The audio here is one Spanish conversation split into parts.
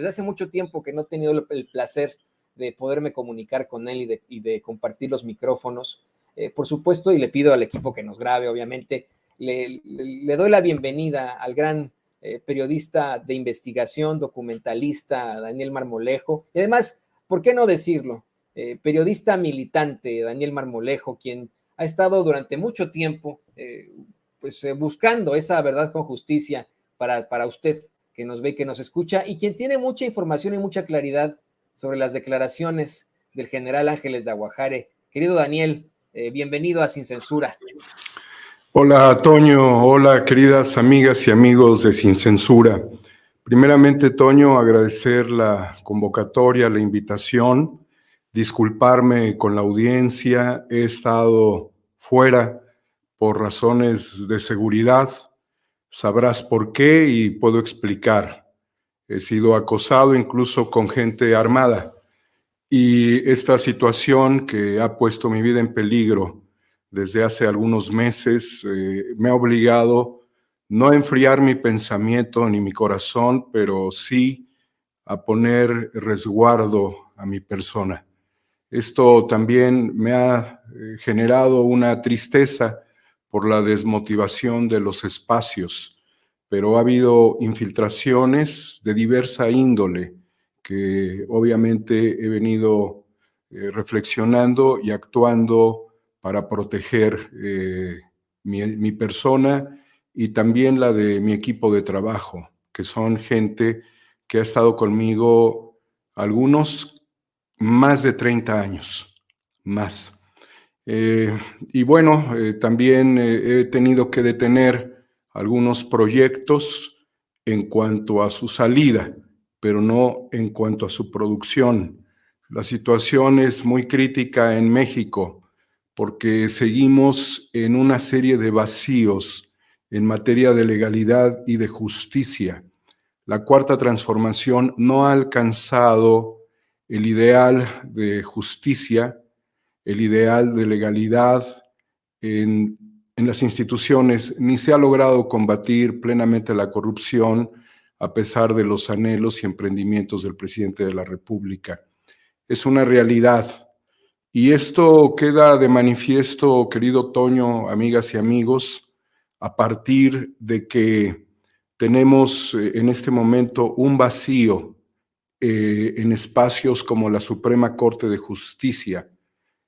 desde hace mucho tiempo que no he tenido el placer de poderme comunicar con él y de compartir los micrófonos. Por supuesto, y le pido al equipo que nos grabe, obviamente, le doy la bienvenida al gran periodista de investigación, documentalista, Daniel Marmolejo, y además, ¿por qué no decirlo? Periodista militante, Daniel Marmolejo, quien ha estado durante mucho tiempo buscando esa verdad con justicia para usted que nos ve y que nos escucha, y quien tiene mucha información y mucha claridad sobre las declaraciones del general Ángeles de Aguajare. Querido Daniel, bienvenido a Sin Censura. Hola, Toño. Hola, queridas amigas y amigos de Sin Censura. Primeramente, Toño, agradecer la convocatoria, la invitación, disculparme con la audiencia. He estado fuera por razones de seguridad. Sabrás por qué y puedo explicar. He sido acosado incluso con gente armada. Y esta situación que ha puesto mi vida en peligro desde hace algunos meses me ha obligado no a enfriar mi pensamiento ni mi corazón, pero sí a poner resguardo a mi persona. Esto también me ha generado una tristeza por la desmotivación de los espacios, pero ha habido infiltraciones de diversa índole que obviamente he venido reflexionando y actuando para proteger mi persona y también la de mi equipo de trabajo, que son gente que ha estado conmigo, algunos más de 30 años, más. Y bueno, también he tenido que detener algunos proyectos en cuanto a su salida, pero no en cuanto a su producción. La situación es muy crítica en México porque seguimos en una serie de vacíos en materia de legalidad y de justicia. La Cuarta Transformación no ha alcanzado el ideal de justicia, el ideal de legalidad en las instituciones, ni se ha logrado combatir plenamente la corrupción a pesar de los anhelos y emprendimientos del presidente de la República. Es una realidad. Y esto queda de manifiesto, querido Toño, amigas y amigos, a partir de que tenemos en este momento un vacío en espacios como la Suprema Corte de Justicia,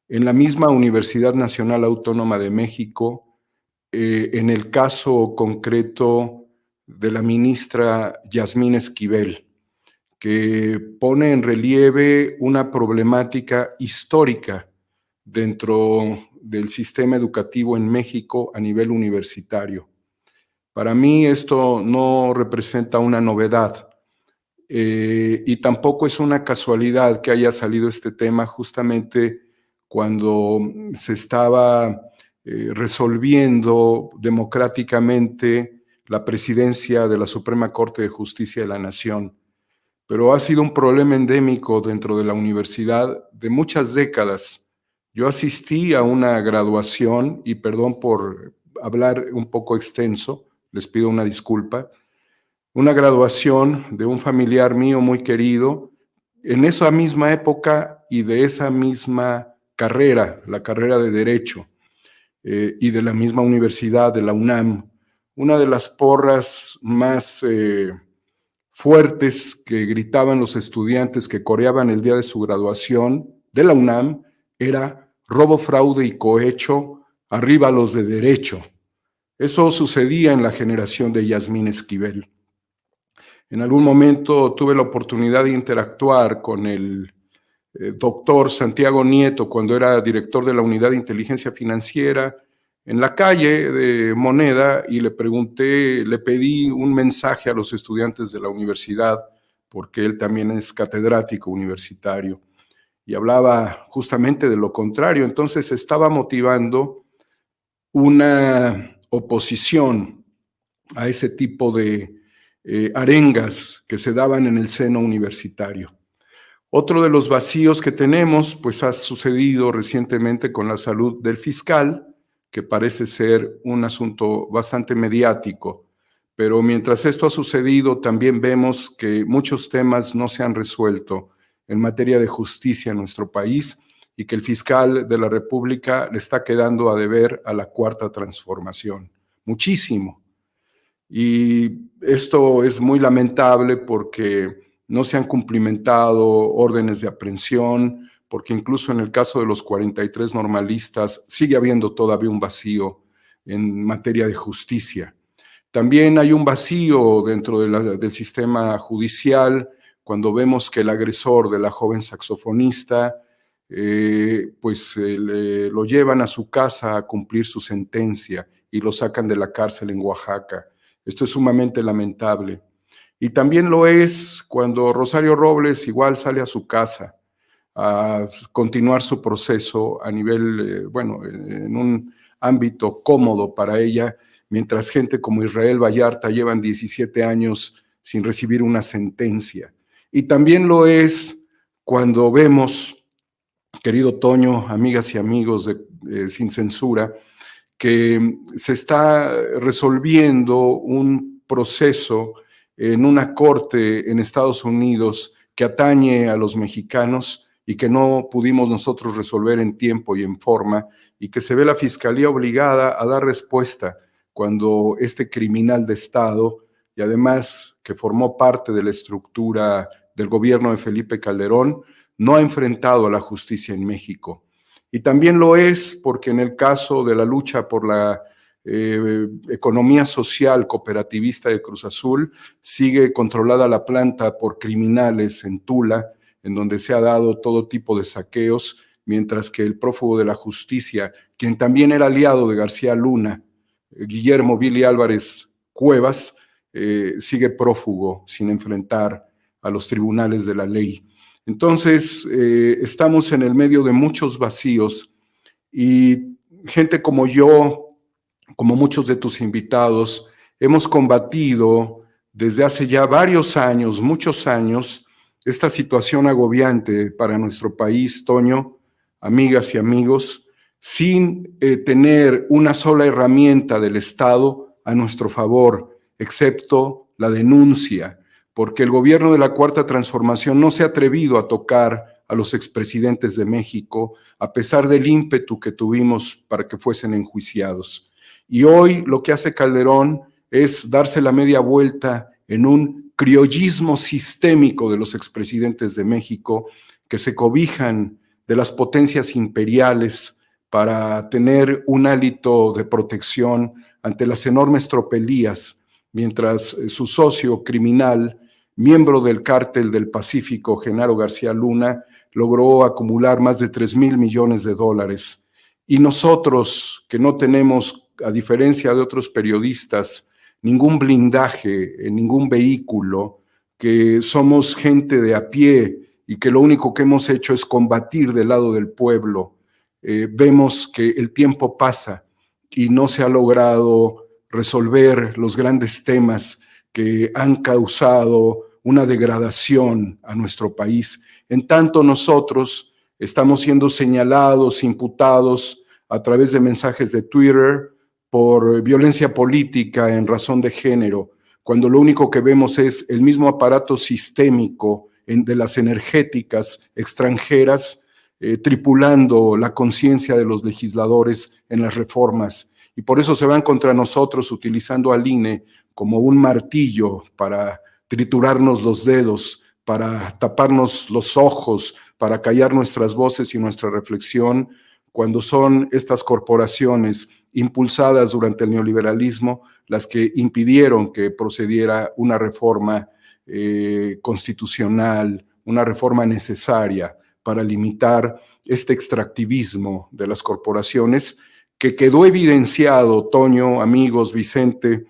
en la misma Universidad Nacional Autónoma de México, en el caso concreto de la ministra Yasmín Esquivel, que pone en relieve una problemática histórica dentro del sistema educativo en México a nivel universitario. Para mí esto no representa una novedad y tampoco es una casualidad que haya salido este tema justamente cuando se estaba resolviendo democráticamente la presidencia de la Suprema Corte de Justicia de la Nación. Pero ha sido un problema endémico dentro de la universidad de muchas décadas. Yo asistí a una graduación, y perdón por hablar un poco extenso, les pido una disculpa, una graduación de un familiar mío muy querido, en esa misma época y de esa misma carrera, la carrera de Derecho, y de la misma universidad, de la UNAM. Una de las porras más fuertes que gritaban los estudiantes que coreaban el día de su graduación de la UNAM era robo, fraude y cohecho, arriba los de Derecho. Eso sucedía en la generación de Yasmín Esquivel. En algún momento tuve la oportunidad de interactuar con el doctor Santiago Nieto cuando era director de la Unidad de Inteligencia Financiera en la calle de Moneda y le pedí un mensaje a los estudiantes de la universidad porque él también es catedrático universitario y hablaba justamente de lo contrario. Entonces estaba motivando una oposición a ese tipo de arengas que se daban en el seno universitario. Otro de los vacíos que tenemos, pues ha sucedido recientemente con la salud del fiscal, que parece ser un asunto bastante mediático, Pero mientras esto ha sucedido, también vemos que muchos temas no se han resuelto en materia de justicia en nuestro país y que el fiscal de la República le está quedando a deber a la Cuarta Transformación. Muchísimo. Y esto es muy lamentable porque no se han cumplimentado órdenes de aprehensión, porque incluso en el caso de los 43 normalistas sigue habiendo todavía un vacío en materia de justicia. También hay un vacío dentro del sistema judicial cuando vemos que el agresor de la joven saxofonista lo llevan a su casa a cumplir su sentencia y lo sacan de la cárcel en Oaxaca. Esto es sumamente lamentable. Y también lo es cuando Rosario Robles igual sale a su casa a continuar su proceso a nivel, en un ámbito cómodo para ella, mientras gente como Israel Vallarta llevan 17 años sin recibir una sentencia. Y también lo es cuando vemos, querido Toño, amigas y amigos de Sin Censura, que se está resolviendo un proceso en una corte en Estados Unidos que atañe a los mexicanos y que no pudimos nosotros resolver en tiempo y en forma, y que se ve la Fiscalía obligada a dar respuesta cuando este criminal de Estado, y además que formó parte de la estructura del gobierno de Felipe Calderón, no ha enfrentado a la justicia en México. Y también lo es porque en el caso de la lucha por la economía social cooperativista de Cruz Azul, sigue controlada la planta por criminales en Tula, en donde se ha dado todo tipo de saqueos, mientras que el prófugo de la justicia, quien también era aliado de García Luna, Guillermo Billy Álvarez Cuevas, sigue prófugo sin enfrentar a los tribunales de la ley. Entonces, estamos en el medio de muchos vacíos y gente como yo, como muchos de tus invitados, hemos combatido desde hace ya varios años, muchos años, esta situación agobiante para nuestro país, Toño, amigas y amigos, sin tener una sola herramienta del Estado a nuestro favor, excepto la denuncia, porque el gobierno de la Cuarta Transformación no se ha atrevido a tocar a los expresidentes de México, a pesar del ímpetu que tuvimos para que fuesen enjuiciados. Y hoy lo que hace Calderón es darse la media vuelta en un criollismo sistémico de los expresidentes de México que se cobijan de las potencias imperiales para tener un hálito de protección ante las enormes tropelías, mientras su socio criminal, miembro del Cártel del Pacífico, Genaro García Luna, logró acumular más de 3,000 millones de dólares. Y nosotros, que no tenemos, a diferencia de otros periodistas, ningún blindaje en ningún vehículo, que somos gente de a pie y que lo único que hemos hecho es combatir del lado del pueblo, vemos que el tiempo pasa y no se ha logrado resolver los grandes temas que han causado una degradación a nuestro país. En tanto nosotros estamos siendo señalados, imputados a través de mensajes de Twitter por violencia política en razón de género, cuando lo único que vemos es el mismo aparato sistémico de las energéticas extranjeras tripulando la conciencia de los legisladores en las reformas. Y por eso se van contra nosotros utilizando al INE como un martillo para triturarnos los dedos, para taparnos los ojos, para callar nuestras voces y nuestra reflexión, cuando son estas corporaciones impulsadas durante el neoliberalismo las que impidieron que procediera una reforma constitucional, una reforma necesaria para limitar este extractivismo de las corporaciones que quedó evidenciado, Toño, amigos, Vicente,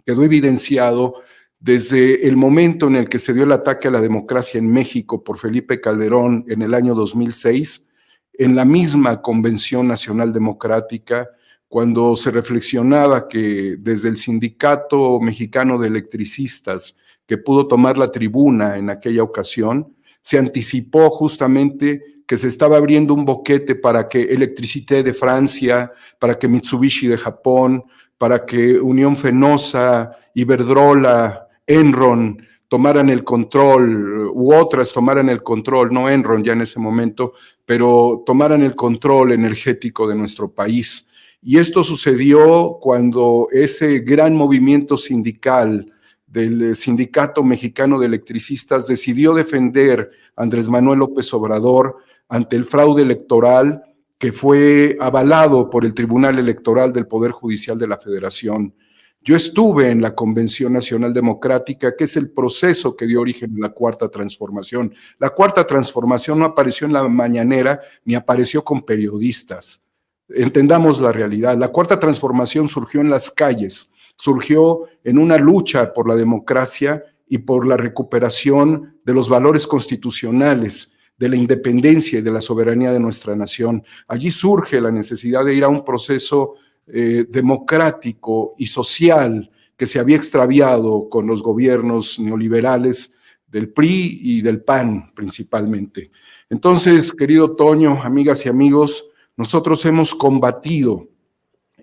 quedó evidenciado desde el momento en el que se dio el ataque a la democracia en México por Felipe Calderón en el año 2006, en la misma Convención Nacional Democrática, cuando se reflexionaba que desde el Sindicato Mexicano de Electricistas, que pudo tomar la tribuna en aquella ocasión, se anticipó justamente que se estaba abriendo un boquete para que Electricité de Francia, para que Mitsubishi de Japón, para que Unión Fenosa, Iberdrola, Enron tomaran el control, u otras tomaran el control, no Enron ya en ese momento, pero tomaran el control energético de nuestro país. Y esto sucedió cuando ese gran movimiento sindical del Sindicato Mexicano de Electricistas decidió defender a Andrés Manuel López Obrador ante el fraude electoral que fue avalado por el Tribunal Electoral del Poder Judicial de la Federación. Yo estuve en la Convención Nacional Democrática, que es el proceso que dio origen a la Cuarta Transformación. La Cuarta Transformación no apareció en la mañanera ni apareció con periodistas. Entendamos la realidad. La Cuarta Transformación surgió en las calles, surgió en una lucha por la democracia y por la recuperación de los valores constitucionales, de la independencia y de la soberanía de nuestra nación. Allí surge la necesidad de ir a un proceso democrático y social que se había extraviado con los gobiernos neoliberales del PRI y del PAN principalmente. Entonces, querido Toño, amigas y amigos, nosotros hemos combatido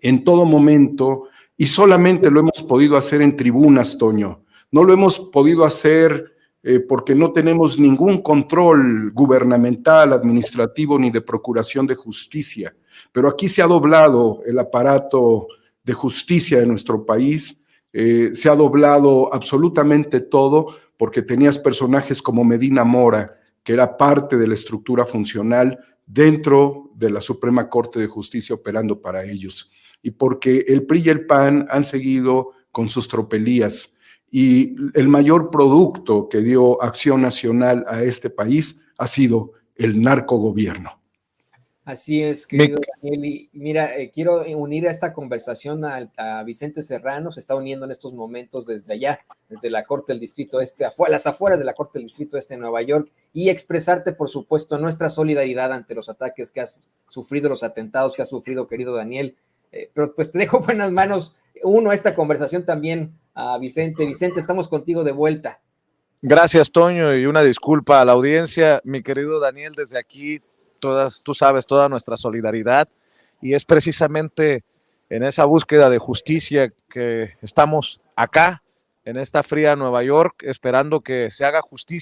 en todo momento y solamente lo hemos podido hacer en tribunas, Toño. No lo hemos podido hacer porque no tenemos ningún control gubernamental, administrativo ni de procuración de justicia. Pero aquí se ha doblado el aparato de justicia de nuestro país, se ha doblado absolutamente todo porque tenías personajes como Medina Mora, que era parte de la estructura funcional dentro de la Suprema Corte de Justicia operando para ellos. Y porque el PRI y el PAN han seguido con sus tropelías. Y el mayor producto que dio Acción Nacional a este país ha sido el narcogobierno. Así es, querido Daniel. Y mira, quiero unir a esta conversación a Vicente Serrano, se está uniendo en estos momentos desde allá, desde la Corte del Distrito Este, a las afueras de la Corte del Distrito Este de Nueva York, y expresarte, por supuesto, nuestra solidaridad ante los ataques que has sufrido, los atentados que has sufrido, querido Daniel. Pero pues te dejo buenas manos, uno, esta conversación también a Vicente. Vicente, estamos contigo de vuelta. Gracias, Toño, y una disculpa a la audiencia. Mi querido Daniel, desde aquí, tú sabes, toda nuestra solidaridad, y es precisamente en esa búsqueda de justicia que estamos acá, en esta fría Nueva York, esperando que se haga justicia